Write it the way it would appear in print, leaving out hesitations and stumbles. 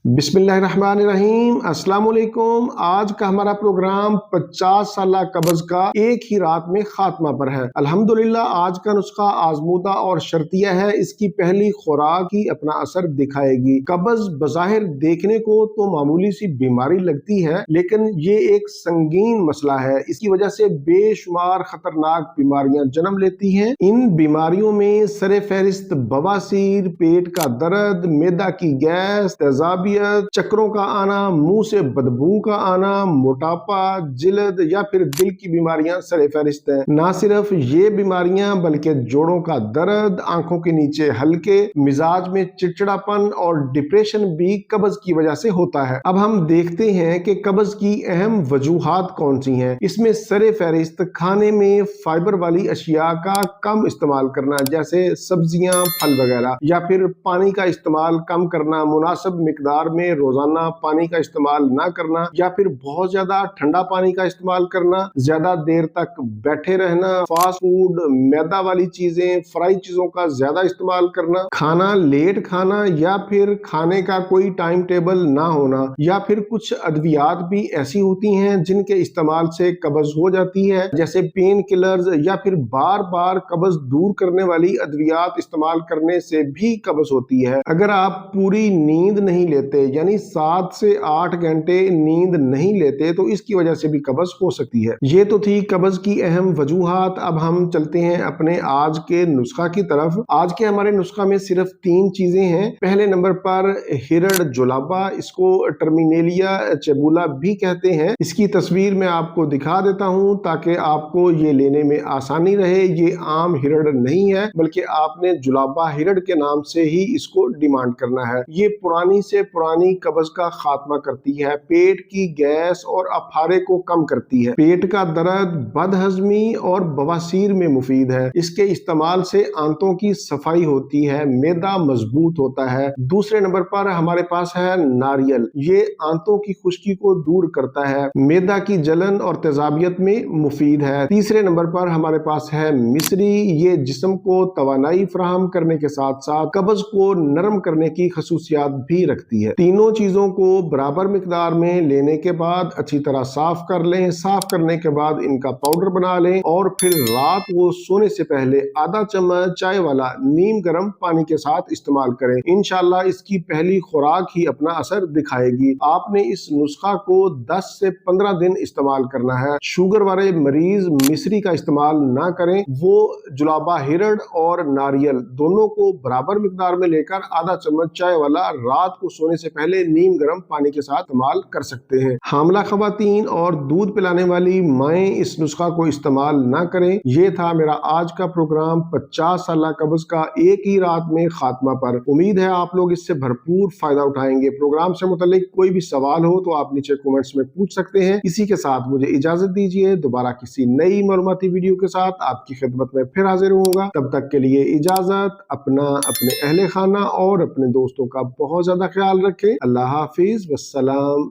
बिस्मिल्लाहिर्रहमानिर्रहीम। अस्सलाम वालेकुम। आज का हमारा प्रोग्राम 50 साल कब्ज का एक ही रात में खात्मा पर है। अल्हम्दुलिल्लाह आज का नुस्खा आजमूदा और शर्तिया है। इसकी पहली खुराक ही अपना असर दिखाएगी। कब्ज बज़ाहिर देखने को तो मामूली सी बीमारी लगती है, लेकिन ये एक संगीन मसला है। इसकी वजह से बेशुमार खतरनाक बीमारियां जन्म लेती हैं। इन बीमारियों में सरे फहरिस्त बवासीर, पेट का दर्द, मैदा की गैस, तेजाबी, चक्रों का आना, मुंह से बदबू का आना, मोटापा, जिल्द या फिर दिल की बीमारियां सरे फहरिस्त हैं। ना सिर्फ ये बीमारियां बल्कि जोड़ों का दर्द, आंखों के नीचे हल्के, मिजाज में चिड़चिड़ापन और डिप्रेशन भी कब्ज की वजह से होता है। अब हम देखते हैं कि कब्ज की अहम वजूहात कौन सी हैं। इसमें सरे फहरिस्त खाने में फाइबर वाली अशिया का कम इस्तेमाल करना, जैसे सब्जियां, फल वगैरह, या फिर पानी का इस्तेमाल कम करना, मुनासिब मिकदार में रोजाना पानी का इस्तेमाल ना करना, या फिर बहुत ज्यादा ठंडा पानी का इस्तेमाल करना, ज्यादा देर तक बैठे रहना, फास्ट फूड, मैदा वाली चीजें, फ्राई चीजों का ज्यादा इस्तेमाल करना, खाना लेट खाना, या फिर खाने का कोई टाइम टेबल ना होना, या फिर कुछ अद्वियात भी ऐसी होती हैं जिनके इस्तेमाल से कब्ज हो जाती है, जैसे पेन किलर्स, या फिर बार बार कब्ज दूर करने वाली अद्वियात इस्तेमाल करने से भी कब्ज होती है। अगर आप पूरी नींद नहीं लेते, यानी 7 से 8 घंटे नींद नहीं लेते, तो इसकी वजह से भी कब्ज हो सकती है। ये तो थी कब्ज की अहम वजूहात। अब हम चलते हैं अपने आज के नुस्खा की तरफ। आज के हमारे नुस्खा में सिर्फ 3 चीजें हैं। पहले नंबर पर हिरड़ जुलाबा, इसको टर्मिनेलिया चेबुला भी कहते हैं। इसकी तस्वीर मैं आपको दिखा देता हूं ताकि आपको ये लेने में आसानी रहे। ये आम हिरड़ नहीं है, बल्कि आपने जुलाबा हिरड़ के नाम से ही इसको डिमांड करना है। ये पुरानी से पुरानी कब्ज का खात्मा करती है, पेट की गैस और अफारे को कम करती है, पेट का दर्द, बदहजमी और बवासीर में मुफीद है। इसके इस्तेमाल से आंतों की सफाई होती है, मैदा मजबूत होता है। दूसरे नंबर पर हमारे पास है नारियल। ये आंतों की खुश्की को दूर करता है, मैदा की जलन और तेजाबियत में मुफीद है। तीसरे नंबर पर हमारे पास है मिश्री। ये जिस्म को तवानाई फराहम करने के साथ साथ कब्ज को नरम करने की खसूसियात भी रखती है। तीनों चीजों को बराबर मिकदार में लेने के बाद अच्छी तरह साफ कर लें। साफ करने के बाद इनका पाउडर बना लें और फिर रात को सोने से पहले आधा चम्मच चाय वाला नीम गर्म पानी के साथ इस्तेमाल करें। इंशाल्लाह इसकी पहली खुराक ही अपना असर दिखाएगी। आपने इस नुस्खा को 10 से 15 दिन इस्तेमाल करना है। शुगर वाले मरीज मिश्री का इस्तेमाल ना करें। वो जुलाबा हिरड़ और नारियल दोनों को बराबर मिकदार में लेकर आधा चम्मच चाय वाला रात को सोने से पहले नीम गर्म पानी के साथ इस्तेमाल कर सकते हैं। हामला खवातीन और दूध पिलाने वाली माएं इस नुस्खा को इस्तेमाल ना करें। ये था मेरा आज का प्रोग्राम 50 साल कब्ज का एक ही रात में खात्मा पर। उम्मीद है आप लोग इससे भरपूर फायदा उठाएंगे। प्रोग्राम से मुतालिक कोई भी सवाल हो तो आप नीचे कमेंट्स में पूछ सकते हैं। इसी के साथ मुझे इजाजत दीजिए। दोबारा किसी नई मालूमाती वीडियो के साथ आपकी खिदमत में फिर हाजिर होऊंगा। तब तक के लिए इजाजत। अपना, अपने अहले खाना और अपने दोस्तों का बहुत ज्यादा ख्याल रखें। अल्लाह हाफिज, वस्सलाम।